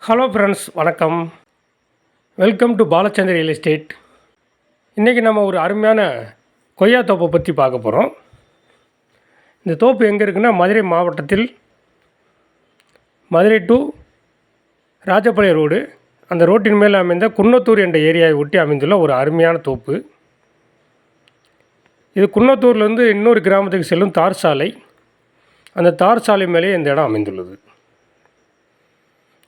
Hello friends, வணக்கம். Welcome to Balachandar real estate. இன்றைக்கி நம்ம ஒரு அருமையான கொய்யா தோப்பை பற்றி பார்க்க போகிறோம். இந்த தோப்பு எங்கே இருக்குன்னா, மதுரை மாவட்டத்தில் மதுரை டு ராஜபாளையம் ரோடு, அந்த ரோட்டின் மேல் அமைந்த குன்னத்தூர் என்ற ஏரியாவை ஒட்டி அமைந்துள்ள ஒரு அருமையான தோப்பு. இது குன்னத்தூர்லேருந்து இன்னொரு கிராமத்துக்கு செல்லும் தார் சாலை. அந்த தார் சாலை மேலே இந்த இடம் அமைந்துள்ளது.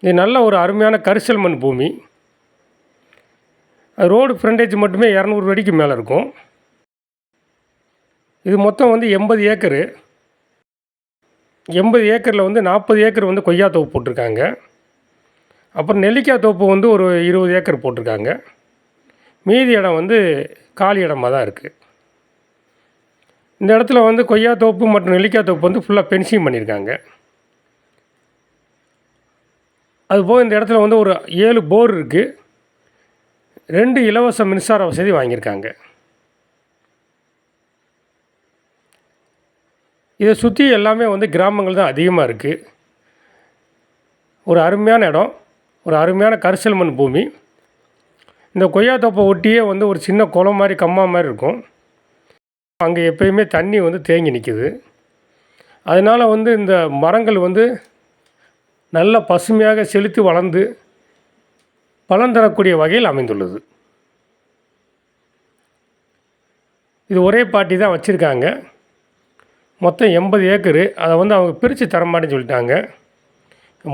இது நல்ல ஒரு அருமையான கரிசல் மண் பூமி. ரோடு ஃப்ரண்டேஜ் மட்டுமே 200 அடிக்கு மேலே இருக்கும். இது மொத்தம் 80 ஏக்கரு. 80 ஏக்கரில் 40 ஏக்கர் கொய்யா தோப்பு போட்டிருக்காங்க. அப்புறம் நெல்லிக்காய் தோப்பு ஒரு 20 ஏக்கர் போட்டிருக்காங்க. மீதி இடம் காலி இடமாக தான் இருக்குது. இந்த இடத்துல கொய்யா தோப்பு மற்றும் நெல்லிக்காய் தோப்பு ஃபுல்லாக பென்சிங் பண்ணியிருக்காங்க. அதுபோக இந்த இடத்துல ஒரு 7 போர் இருக்குது. 2 இலவச மின்சார வசதி வாங்கியிருக்காங்க. இதை சுற்றி எல்லாமே கிராமங்கள் தான் அதிகமாக இருக்குது. ஒரு அருமையான இடம், ஒரு அருமையான கரிசல் மண் பூமி. இந்த கொய்யா தோப்பை ஒட்டியே ஒரு சின்ன குளம் மாதிரி கம்மா மாதிரி இருக்கும். அங்கே எப்பயுமே தண்ணி தேங்கி நிற்கிது. அதனால் இந்த மரங்கள் நல்ல பசுமையாக செழித்து வளர்ந்து பலன் தரக்கூடிய வகையில் அமைந்துள்ளது. இது ஒரே பாட்டி தான் வச்சுருக்காங்க. மொத்தம் 80 ஏக்கரு. அதை அவங்க பிரித்து தரமாட்டேன்னு சொல்லிட்டாங்க.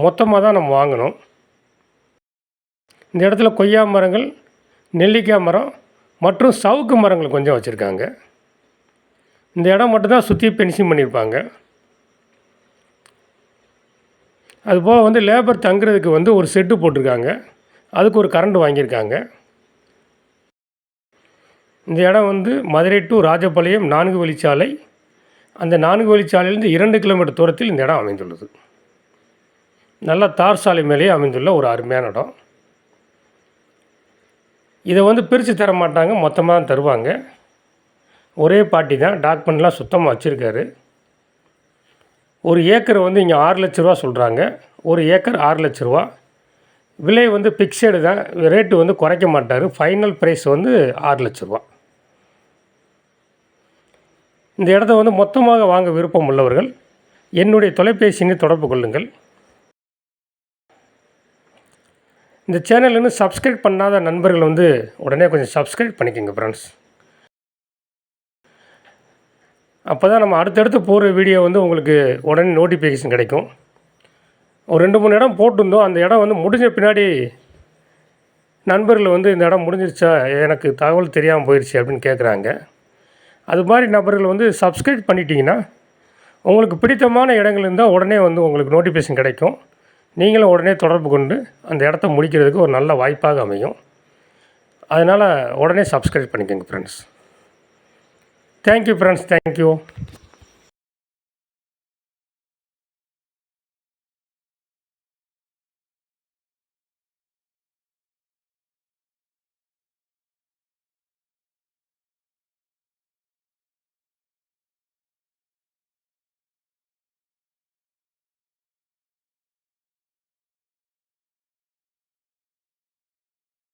மொத்தமாக தான் நம்ம வாங்கணும். இந்த இடத்துல கொய்யா மரங்கள், நெல்லிக்காய் மரம் மற்றும் சவுக்கு மரங்கள் கொஞ்சம் வச்சுருக்காங்க. இந்த இடம் மட்டும்தான் சுற்றி பென்சிங் பண்ணியிருப்பாங்க. அதுபோக லேபர் தங்குறதுக்கு ஒரு செட்டு போட்டிருக்காங்க. அதுக்கு ஒரு கரண்ட் வாங்கியிருக்காங்க. இந்த இடம் மதுரை டு ராஜபாளையம் 4 வழிச்சாலை. அந்த 4 வழிச்சாலையிலேருந்து 2 கிலோமீட்டர் தூரத்தில் இந்த இடம் அமைந்துள்ளது. நல்ல தார் சாலை மேலேயே அமைந்துள்ள ஒரு அருமையான இடம். இதை பிரித்து தர மாட்டாங்க, மொத்தமாக தான் தருவாங்க. ஒரே பாட்டி தான், டாக்குமெண்ட்லாம் சுத்தமாக வச்சுருக்காரு. ஒரு ஏக்கர் இங்கே 6 லட்ச ரூபா சொல்கிறாங்க. ஒரு ஏக்கர் 6 லட்ச ரூபா. விலை ஃபிக்ஸடு தான், ரேட்டு குறைக்க மாட்டார். ஃபைனல் ப்ரைஸ் 6 லட்ச ரூபா. இந்த இடத்த மொத்தமாக வாங்க விருப்பம் உள்ளவர்கள் என்னுடைய தொலைபேசியை தொடர்பு கொள்ளுங்கள். இந்த சேனல் இன்னும் சப்ஸ்கிரைப் பண்ணாத நண்பர்கள் உடனே கொஞ்சம் சப்ஸ்கிரைப் பண்ணிக்கோங்க ஃப்ரெண்ட்ஸ். அப்போ தான் நம்ம அடுத்தடுத்து போகிற வீடியோ உங்களுக்கு உடனே நோட்டிஃபிகேஷன் கிடைக்கும். ஒரு 2-3 இடம் போட்டிருந்தோம். அந்த இடம் முடிஞ்ச பின்னாடி நண்பர்கள் இந்த இடம் முடிஞ்சிருச்சா, எனக்கு தகவல் தெரியாமல் போயிடுச்சு அப்படின்னு கேட்குறாங்க. அது மாதிரி நபர்கள் சப்ஸ்கிரைப் பண்ணிட்டீங்கன்னா உங்களுக்கு பிடித்தமான இடங்கள் இருந்தால் உடனே உங்களுக்கு நோட்டிஃபிகேஷன் கிடைக்கும். நீங்களும் உடனே தொடர்பு கொண்டு அந்த இடத்த முடிக்கிறதுக்கு ஒரு நல்ல வாய்ப்பாக அமையும். அதனால் உடனே சப்ஸ்கிரைப் பண்ணிக்கோங்க ஃப்ரெண்ட்ஸ். Thank you friends, thank you.